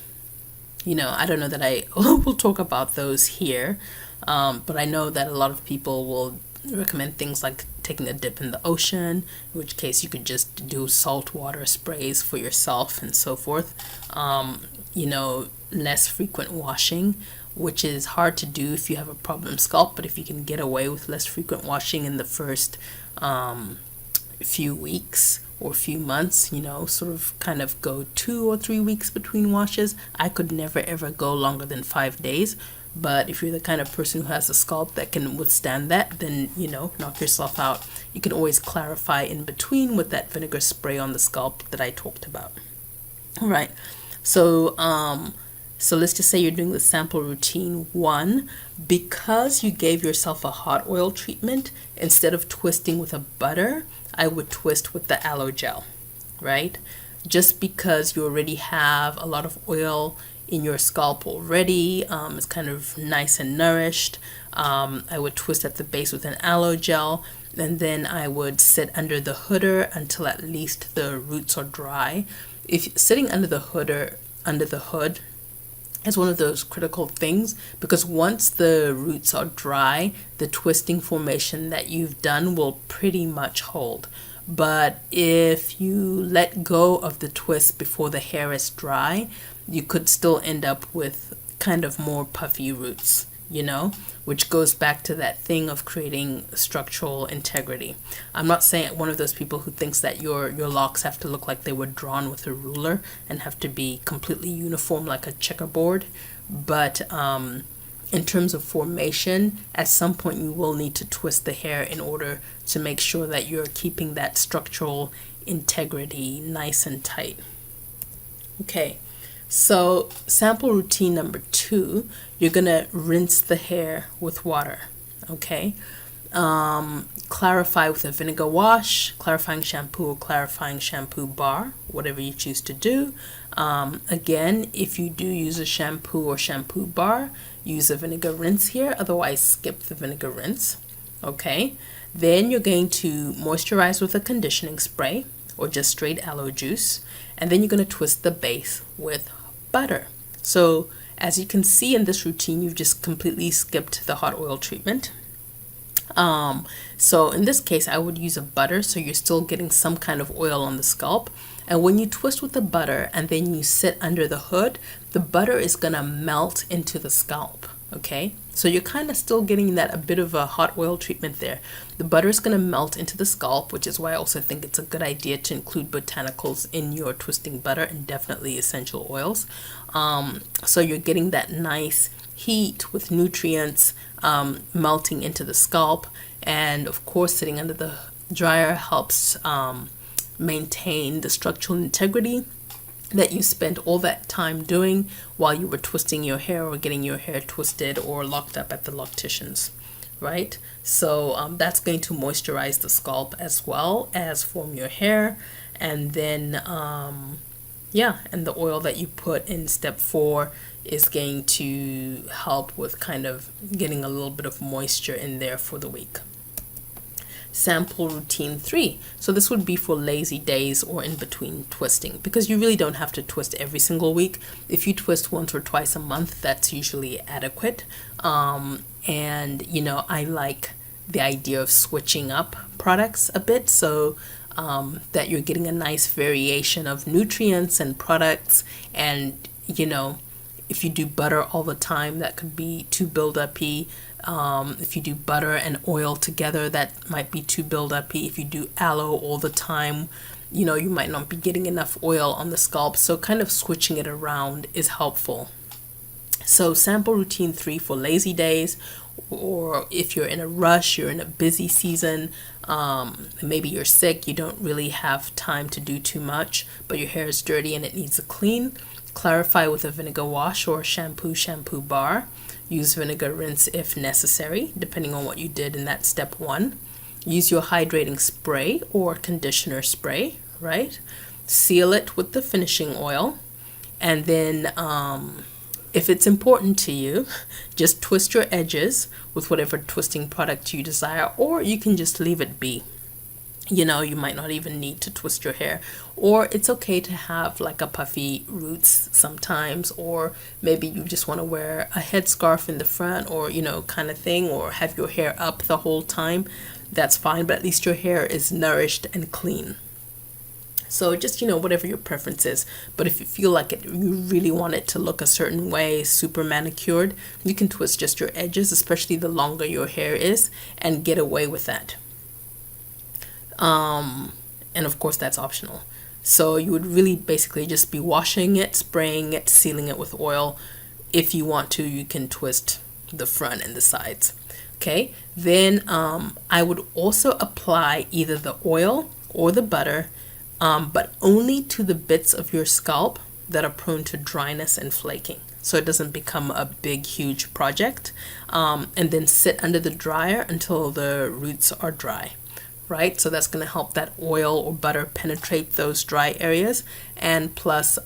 you know, I don't know that I will talk about those here, but I know that a lot of people will recommend things like taking a dip in the ocean, in which case you could just do saltwater sprays for yourself and so forth. You know, less frequent washing, which is hard to do if you have a problem scalp, but if you can get away with less frequent washing in the first few weeks or few months, you know, sort of kind of go 2 or 3 weeks between washes. I could never ever go longer than 5 days. But if you're the kind of person who has a scalp that can withstand that, then, you know, knock yourself out. You can always clarify in between with that vinegar spray on the scalp that I talked about. All right. So, so let's just say you're doing the sample routine 1. Because you gave yourself a hot oil treatment, instead of twisting with a butter, I would twist with the aloe gel, right? Just because you already have a lot of oil in your scalp already, it's kind of nice and nourished. I would twist at the base with an aloe gel, and then I would sit under the hooder until at least the roots are dry. If sitting under the hood is one of those critical things, because once the roots are dry, the twisting formation that you've done will pretty much hold. But if you let go of the twist before the hair is dry, you could still end up with kind of more puffy roots, you know, which goes back to that thing of creating structural integrity. I'm not saying one of those people who thinks that your locks have to look like they were drawn with a ruler and have to be completely uniform like a checkerboard, but in terms of formation, at some point you will need to twist the hair in order to make sure that you're keeping that structural integrity nice and tight. Okay, so sample routine number 2, you're gonna rinse the hair with water. Okay, clarify with a vinegar wash, clarifying shampoo, or clarifying shampoo bar, whatever you choose to do. Again, if you do use a shampoo or shampoo bar, use a vinegar rinse here, otherwise skip the vinegar rinse. Okay, then you're going to moisturize with a conditioning spray or just straight aloe juice, and then you're going to twist the base with butter. So as you can see in this routine, you've just completely skipped the hot oil treatment. So in this case, I would use a butter, so you're still getting some kind of oil on the scalp. And when you twist with the butter and then you sit under the hood, the butter is gonna melt into the scalp. Okay, so you're kind of still getting that a bit of a hot oil treatment there. The butter is going to melt into the scalp, which is why I also think it's a good idea to include botanicals in your twisting butter, and definitely essential oils. So you're getting that nice heat with nutrients melting into the scalp, and of course sitting under the dryer helps maintain the structural integrity that you spent all that time doing while you were twisting your hair or getting your hair twisted or locked up at the locticians, right? So that's going to moisturize the scalp as well as form your hair. And then yeah, and the oil that you put in step 4 is going to help with kind of getting a little bit of moisture in there for the week. Sample routine 3. So this would be for lazy days or in between twisting, because you really don't have to twist every single week. If you twist once or twice a month, that's usually adequate. And you know, I like the idea of switching up products a bit, so that you're getting a nice variation of nutrients and products. And you know, if you do butter all the time, that could be too build-up-y. If you do butter and oil together, that might be too build-up-y. If you do aloe all the time, you know, you might not be getting enough oil on the scalp. So kind of switching it around is helpful. So sample routine 3 for lazy days, or if you're in a rush, you're in a busy season, maybe you're sick, you don't really have time to do too much, but your hair is dirty and it needs a clean. Clarify with a vinegar wash or shampoo bar. Use vinegar rinse if necessary, depending on what you did in that step 1. Use your hydrating spray or conditioner spray, right? Seal it with the finishing oil. And then if it's important to you, just twist your edges with whatever twisting product you desire, or you can just leave it be. You know, you might not even need to twist your hair, or it's okay to have like a puffy roots sometimes, or maybe you just want to wear a headscarf in the front, or you know, kind of thing, or have your hair up the whole time. That's fine, but at least your hair is nourished and clean. So just, you know, whatever your preference is. But if you feel like it, you really want it to look a certain way, super manicured, you can twist just your edges, especially the longer your hair is, and get away with that. And of course that's optional. So you would really basically just be washing it, spraying it, sealing it with oil. If you want to, you can twist the front and the sides. Okay, then I would also apply either the oil or the butter, but only to the bits of your scalp that are prone to dryness and flaking, so it doesn't become a big huge project. And then sit under the dryer until the roots are dry. Right, so that's going to help that oil or butter penetrate those dry areas, and plus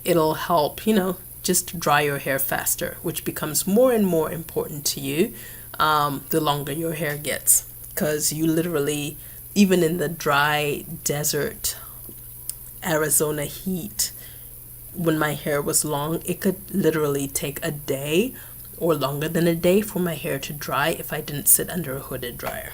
it'll help, you know, just dry your hair faster, which becomes more and more important to you the longer your hair gets, because you literally, even in the dry desert Arizona heat, when my hair was long, it could literally take a day or longer than a day for my hair to dry if I didn't sit under a hooded dryer.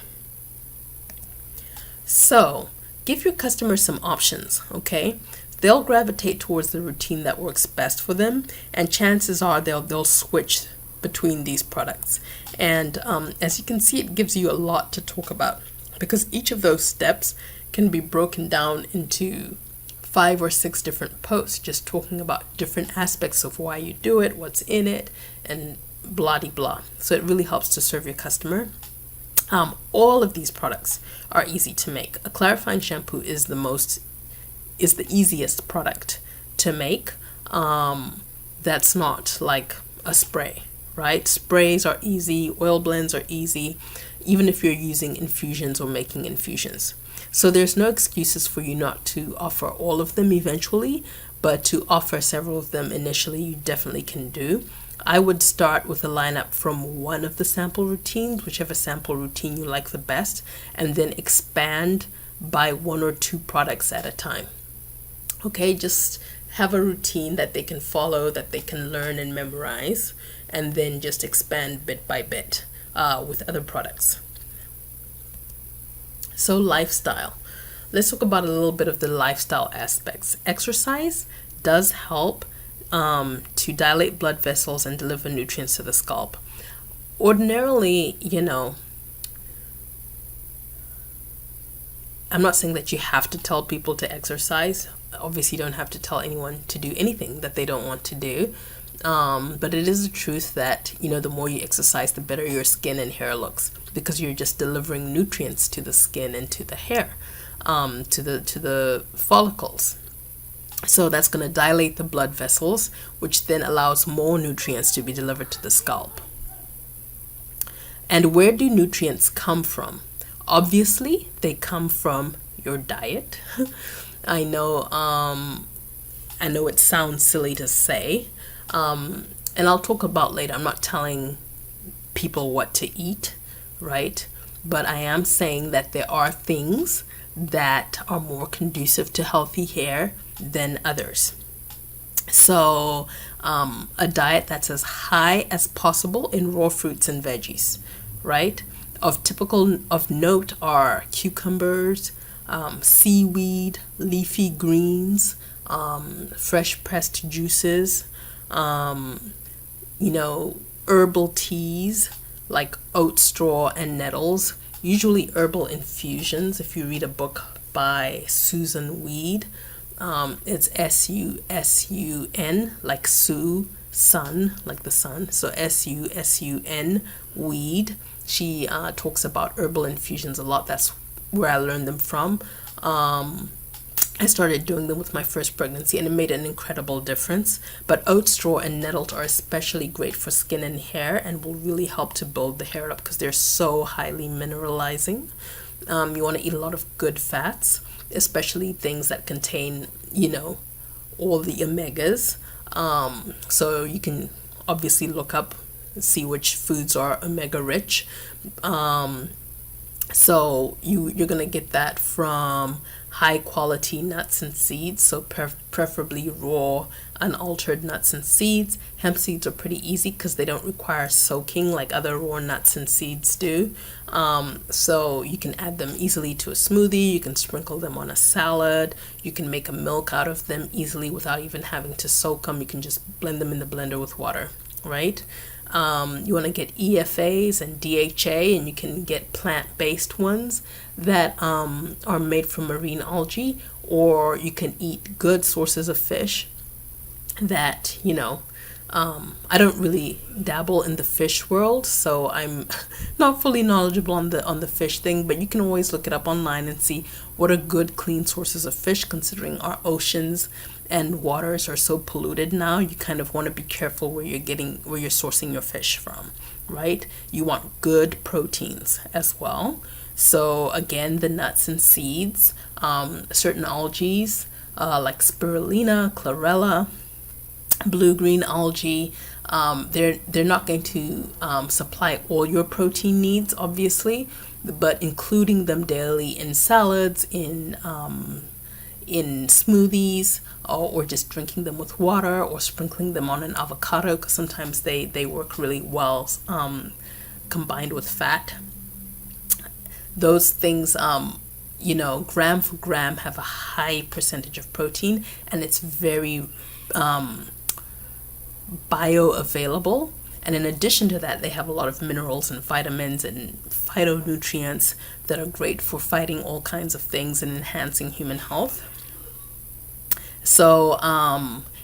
So give your customers some options, okay? They'll gravitate towards the routine that works best for them, and chances are they'll switch between these products. And as you can see, it gives you a lot to talk about, because each of those steps can be broken down into 5 or 6 different posts, just talking about different aspects of why you do it, what's in it, and blah de blah. So it really helps to serve your customer. All of these products are easy to make. A clarifying shampoo is the easiest product to make. That's not like a spray, right? Sprays are easy, oil blends are easy, even if you're using infusions or making infusions. So there's no excuses for you not to offer all of them eventually, but to offer several of them initially, you definitely can do. I would start with a lineup from one of the sample routines, whichever sample routine you like the best, and then expand by 1 or 2 products at a time. Okay, just have a routine that they can follow, that they can learn and memorize, and then just expand bit by bit with other products. So lifestyle. Let's talk about a little bit of the lifestyle aspects. Exercise does help to dilate blood vessels and deliver nutrients to the scalp. Ordinarily, I'm not saying that you have to tell people to exercise. Obviously, you don't have to tell anyone to do anything that they don't want to do. But it is the truth that, the more you exercise, the better your skin and hair looks, because you're just delivering nutrients to the skin and to the hair, to the follicles. So that's going to dilate the blood vessels, which then allows more nutrients to be delivered to the scalp. And where do nutrients come from? Obviously, they come from your diet. I know it sounds silly to say, and I'll talk about later. I'm not telling people what to eat, right? But I am saying that there are things that are more conducive to healthy hair than others. So a diet that's as high as possible in raw fruits and veggies, right? Of note are cucumbers, seaweed, leafy greens, fresh pressed juices, herbal teas like oat straw and nettles, usually herbal infusions. If you read a book by Susan Weed, it's SUSUN, like Sue, sun, like the sun. So SUSUN, Weed. She talks about herbal infusions a lot. That's where I learned them from. I started doing them with my first pregnancy, and it made an incredible difference. But oat straw and nettles are especially great for skin and hair, and will really help to build the hair up because they're so highly mineralizing. You want to eat a lot of good fats, especially things that contain, all the omegas. So you can obviously look up, see which foods are omega rich. So you're gonna get that from high quality nuts and seeds, so preferably raw, unaltered nuts and seeds. Hemp seeds are pretty easy because they don't require soaking like other raw nuts and seeds do. So you can add them easily to a smoothie. You can sprinkle them on a salad. You can make a milk out of them easily without even having to soak them. You can just blend them in the blender with water, right? You want to get EFAs and DHA, and you can get plant-based ones that are made from marine algae, or you can eat good sources of fish that, I don't really dabble in the fish world, so I'm not fully knowledgeable on the fish thing, but you can always look it up online and see what are good clean sources of fish, considering our oceans and waters are so polluted now. You kind of want to be careful where you're sourcing your fish from, right? You want good proteins as well. So again, the nuts and seeds, certain algae like spirulina, chlorella, blue-green algae, they're not going to supply all your protein needs, obviously, but including them daily in salads, in smoothies, or just drinking them with water, or sprinkling them on an avocado, because sometimes they work really well combined with fat. Those things, gram for gram, have a high percentage of protein, and it's very bioavailable. And in addition to that, they have a lot of minerals and vitamins and phytonutrients that are great for fighting all kinds of things and enhancing human health. So,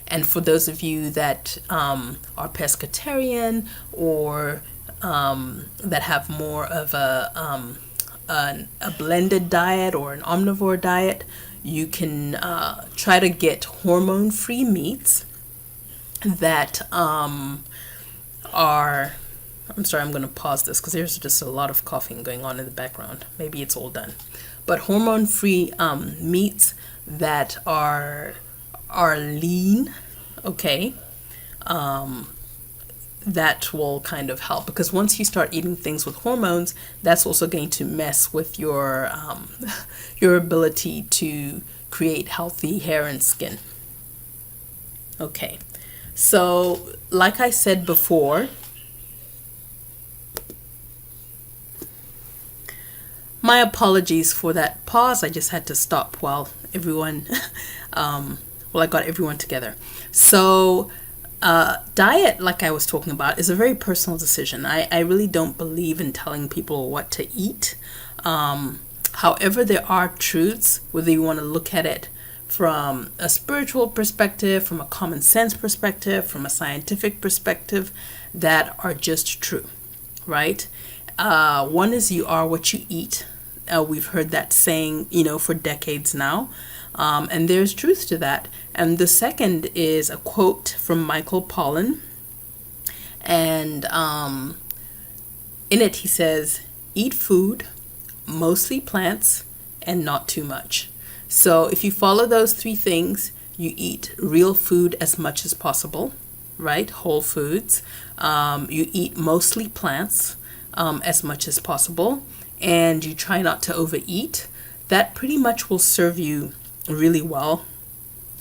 and for those of you that are pescatarian, or that have more of a blended diet or an omnivore diet, you can try to get hormone-free meats that I'm sorry, I'm going to pause this because there's just a lot of coughing going on in the background. Maybe it's all done. But hormone-free meats that are lean, okay, that will kind of help, because once you start eating things with hormones, that's also going to mess with your ability to create healthy hair and skin. Okay, so like I said before, my apologies for that pause. I just had to stop while everyone Well, I got everyone together. So, diet, like I was talking about, is a very personal decision. I really don't believe in telling people what to eat. However, there are truths, whether you want to look at it from a spiritual perspective, from a common sense perspective, from a scientific perspective, that are just true, right? One is you are what you eat. We've heard that saying, for decades now. And there's truth to that. And the second is a quote from Michael Pollan. And in it, he says, eat food, mostly plants, and not too much. So if you follow those three things, you eat real food as much as possible, right? Whole foods. You eat mostly plants as much as possible, and you try not to overeat. That pretty much will serve you really well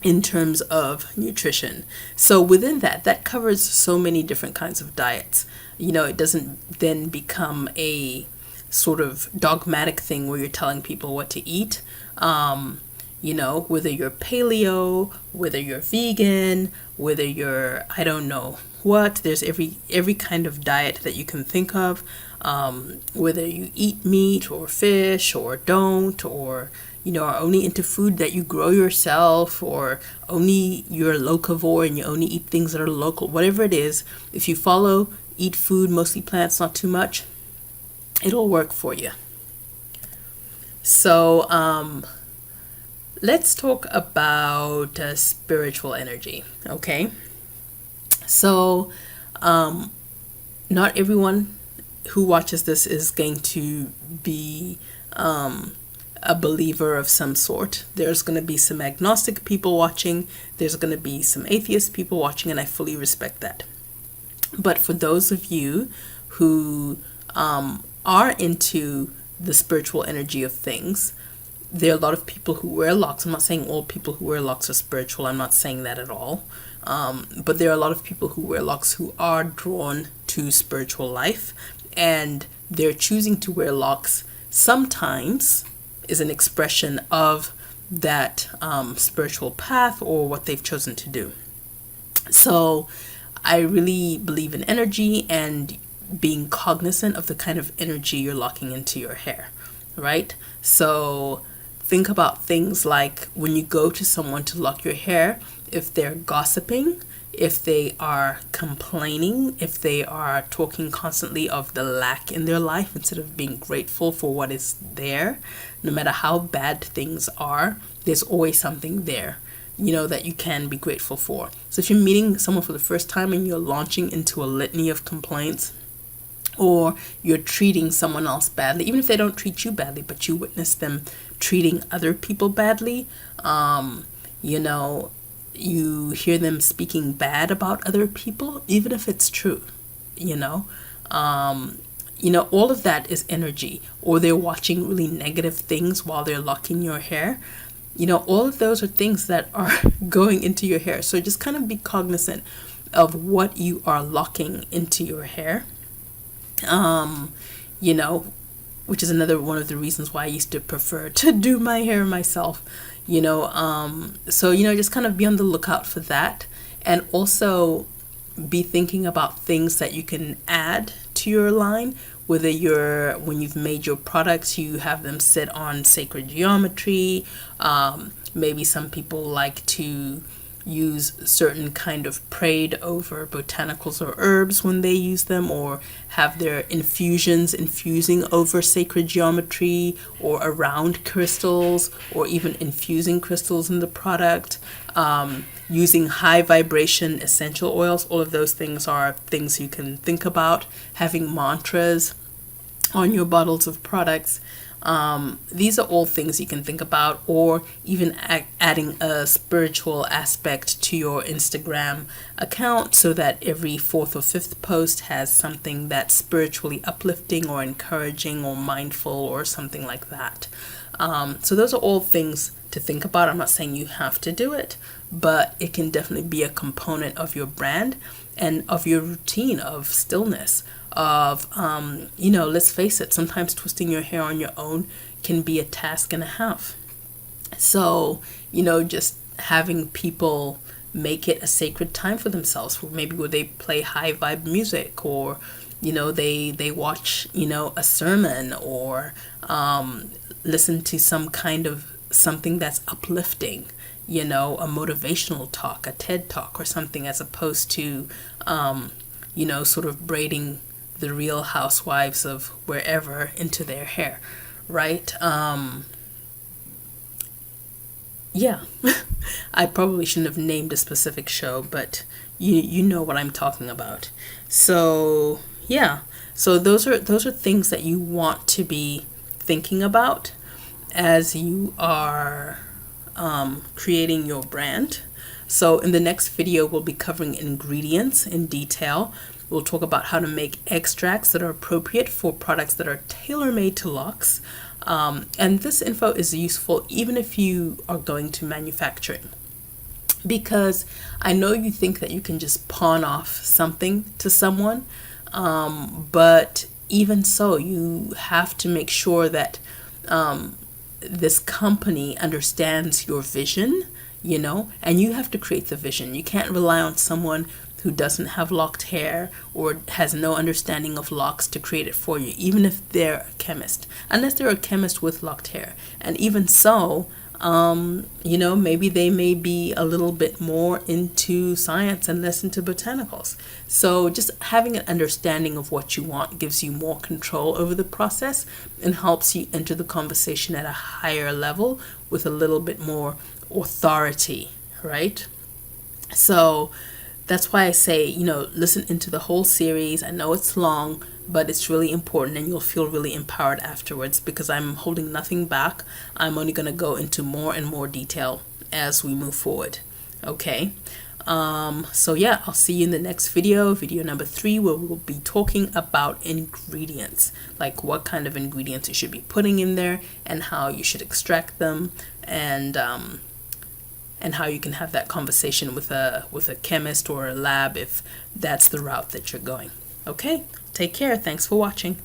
in terms of nutrition. So within that covers so many different kinds of diets. It doesn't then become a sort of dogmatic thing where you're telling people what to eat. Whether you're paleo, whether you're vegan, whether you're, I don't know what, there's every kind of diet that you can think of, whether you eat meat or fish or don't, or are only into food that you grow yourself, or only you're locavore and you only eat things that are local, whatever it is. If you follow eat food, mostly plants, not too much, it'll work for you. So let's talk about spiritual energy, okay? So not everyone who watches this is going to be a believer of some sort. There's going to be some agnostic people watching. There's going to be some atheist people watching, and I fully respect that. But for those of you who are into the spiritual energy of things, there are a lot of people who wear locks. I'm not saying all people who wear locks are spiritual. I'm not saying that at all. But there are a lot of people who wear locks who are drawn to spiritual life, and they're choosing to wear locks sometimes is an expression of that spiritual path or what they've chosen to do. So I really believe in energy and being cognizant of the kind of energy you're locking into your hair, right? So think about things like when you go to someone to lock your hair, if they're gossiping, if they are complaining, if they are talking constantly of the lack in their life instead of being grateful for what is there, no matter how bad things are, there's always something there, that you can be grateful for. So if you're meeting someone for the first time and you're launching into a litany of complaints, or you're treating someone else badly, even if they don't treat you badly, but you witness them treating other people badly, you hear them speaking bad about other people, even if it's true, all of that is energy. Or they're watching really negative things while they're locking your hair. All of those are things that are going into your hair. So just kind of be cognizant of what you are locking into your hair. Which is another one of the reasons why I used to prefer to do my hair myself, so, just kind of be on the lookout for that, and also be thinking about things that you can add to your line, whether when you've made your products, you have them sit on sacred geometry. Maybe some people like to use certain kind of prayed over botanicals or herbs when they use them, or have their infusions infusing over sacred geometry or around crystals, or even infusing crystals in the product, using high vibration essential oils. All of those things are things you can think about. Having mantras on your bottles of products. These are all things you can think about, or even adding a spiritual aspect to your Instagram account so that every fourth or fifth post has something that's spiritually uplifting or encouraging or mindful or something like that. So those are all things to think about. I'm not saying you have to do it, but it can definitely be a component of your brand and of your routine of stillness, of, let's face it, sometimes twisting your hair on your own can be a task and a half. So, just having people make it a sacred time for themselves, maybe where they play high vibe music, or they watch a sermon, or listen to some kind of something that's uplifting, a motivational talk, a TED talk or something, as opposed to sort of braiding the Real Housewives of wherever into their hair, right? Yeah. I probably shouldn't have named a specific show, but you know what I'm talking about. So yeah, so those are things that you want to be thinking about as you are creating your brand. So in the next video, we'll be covering ingredients in detail. We'll talk about how to make extracts that are appropriate for products that are tailor-made to Locs. And this info is useful even if you are going to manufacturing, because I know you think that you can just pawn off something to someone, but even so, you have to make sure that this company understands your vision, and you have to create the vision. You can't rely on someone who doesn't have locked hair or has no understanding of locks to create it for you, even if they're a chemist, unless they're a chemist with locked hair. And even so, maybe they may be a little bit more into science and less into botanicals. So just having an understanding of what you want gives you more control over the process and helps you enter the conversation at a higher level with a little bit more authority, right? So that's why I say, listen into the whole series. I know it's long, but it's really important, and you'll feel really empowered afterwards, because I'm holding nothing back. I'm only going to go into more and more detail as we move forward. Okay. So yeah, I'll see you in the next video number 3, where we'll be talking about ingredients, like what kind of ingredients you should be putting in there and how you should extract them, and how you can have that conversation with a chemist or a lab if that's the route that you're going. Okay, take care. Thanks for watching.